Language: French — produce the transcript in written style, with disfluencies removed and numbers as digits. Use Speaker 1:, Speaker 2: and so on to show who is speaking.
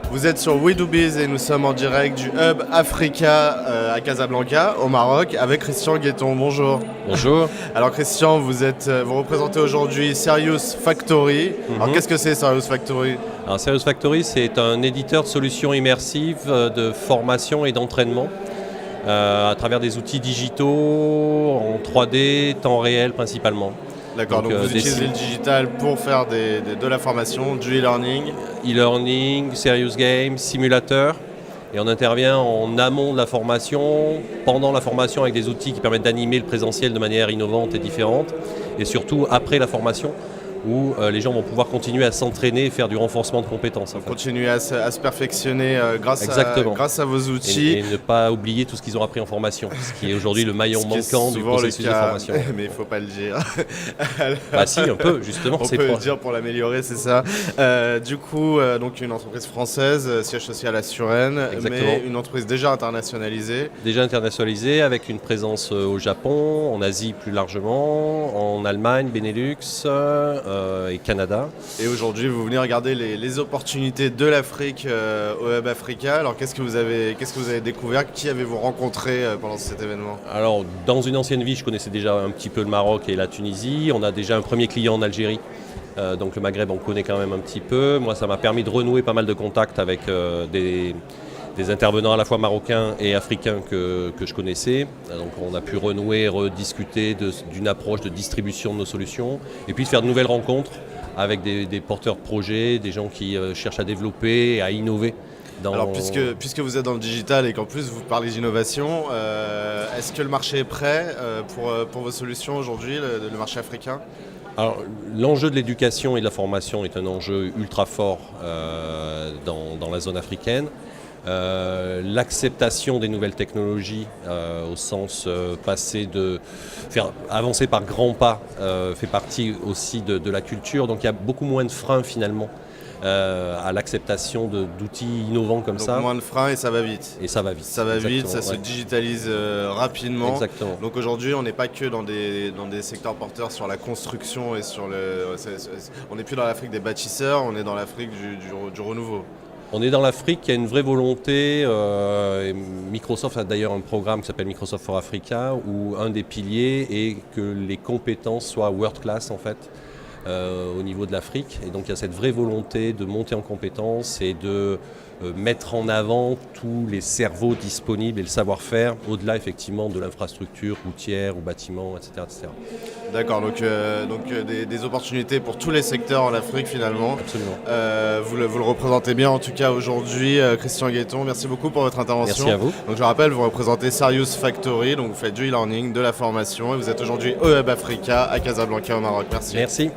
Speaker 1: Vous êtes sur We Do Biz et nous sommes en direct du Hub Africa à Casablanca, au Maroc, avec Christian Guetton. Bonjour.
Speaker 2: Bonjour.
Speaker 1: Alors Christian, vous représentez aujourd'hui Serious Factory. Alors qu'est-ce que c'est Serious Factory?
Speaker 2: Alors Serious Factory, c'est un éditeur de solutions immersives de formation et d'entraînement à travers des outils digitaux en 3D, temps réel principalement.
Speaker 1: D'accord, donc vous utilisez le digital pour faire de la formation, du e-learning.
Speaker 2: E-learning, serious game, simulateur. Et on intervient en amont de la formation, pendant la formation avec des outils qui permettent d'animer le présentiel de manière innovante et différente. Et surtout après la formation, où les gens vont pouvoir continuer à s'entraîner et faire du renforcement de compétences.
Speaker 1: Continuer à se perfectionner grâce à vos outils.
Speaker 2: Et ne pas oublier tout ce qu'ils ont appris en formation, ce qui est aujourd'hui le maillon manquant du processus de formation.
Speaker 1: Mais il ne faut pas le dire.
Speaker 2: Bah si, un peu, justement.
Speaker 1: On peut le dire pour l'améliorer, c'est ça. Du coup, donc une entreprise française, siège social à Suresnes, mais une entreprise déjà internationalisée.
Speaker 2: Déjà internationalisée, avec une présence au Japon, en Asie plus largement, en Allemagne, Benelux, et Canada.
Speaker 1: Et aujourd'hui, vous venez regarder les opportunités de l'Afrique au Hub Africa. Alors, qu'est-ce que vous avez découvert? Qui avez-vous rencontré pendant cet événement?
Speaker 2: Alors, dans une ancienne vie, je connaissais déjà un petit peu le Maroc et la Tunisie. On a déjà un premier client en Algérie. Donc le Maghreb, on connaît quand même un petit peu. Moi, ça m'a permis de renouer pas mal de contacts avec des intervenants à la fois marocains et africains que je connaissais. Donc on a pu renouer, rediscuter d'une approche de distribution de nos solutions et puis de faire de nouvelles rencontres avec des porteurs de projets, des gens qui cherchent à développer et à innover.
Speaker 1: Alors puisque vous êtes dans le digital et qu'en plus vous parlez d'innovation, est-ce que le marché est prêt pour vos solutions aujourd'hui, le marché africain?
Speaker 2: Alors, l'enjeu de l'éducation et de la formation est un enjeu ultra fort dans la zone africaine. L'acceptation des nouvelles technologies au sens passé de faire avancer par grands pas fait partie aussi de la culture. Donc il y a beaucoup moins de freins finalement à l'acceptation d'outils innovants comme ça.
Speaker 1: Donc moins de freins et ça va vite.
Speaker 2: Et ça va vite.
Speaker 1: Ça va vite, ça se digitalise rapidement.
Speaker 2: Exactement.
Speaker 1: Donc aujourd'hui, on n'est pas que dans des secteurs porteurs sur la construction et sur on n'est plus dans l'Afrique des bâtisseurs, on est dans l'Afrique du renouveau.
Speaker 2: On est dans l'Afrique, il y a une vraie volonté. Microsoft a d'ailleurs un programme qui s'appelle Microsoft for Africa, où un des piliers est que les compétences soient world class en fait, au niveau de l'Afrique. Et donc il y a cette vraie volonté de monter en compétences et de mettre en avant tous les cerveaux disponibles et le savoir-faire, au-delà effectivement de l'infrastructure routière ou bâtiment, etc. etc.
Speaker 1: D'accord, donc des opportunités pour tous les secteurs en Afrique finalement.
Speaker 2: Absolument.
Speaker 1: Vous le représentez bien en tout cas aujourd'hui, Christian Guetton. Merci beaucoup pour votre intervention.
Speaker 2: Merci à vous.
Speaker 1: Donc je rappelle, vous représentez Serious Factory, donc vous faites du e-learning, de la formation et vous êtes aujourd'hui au Hub Africa à Casablanca au Maroc. Merci.
Speaker 2: Merci.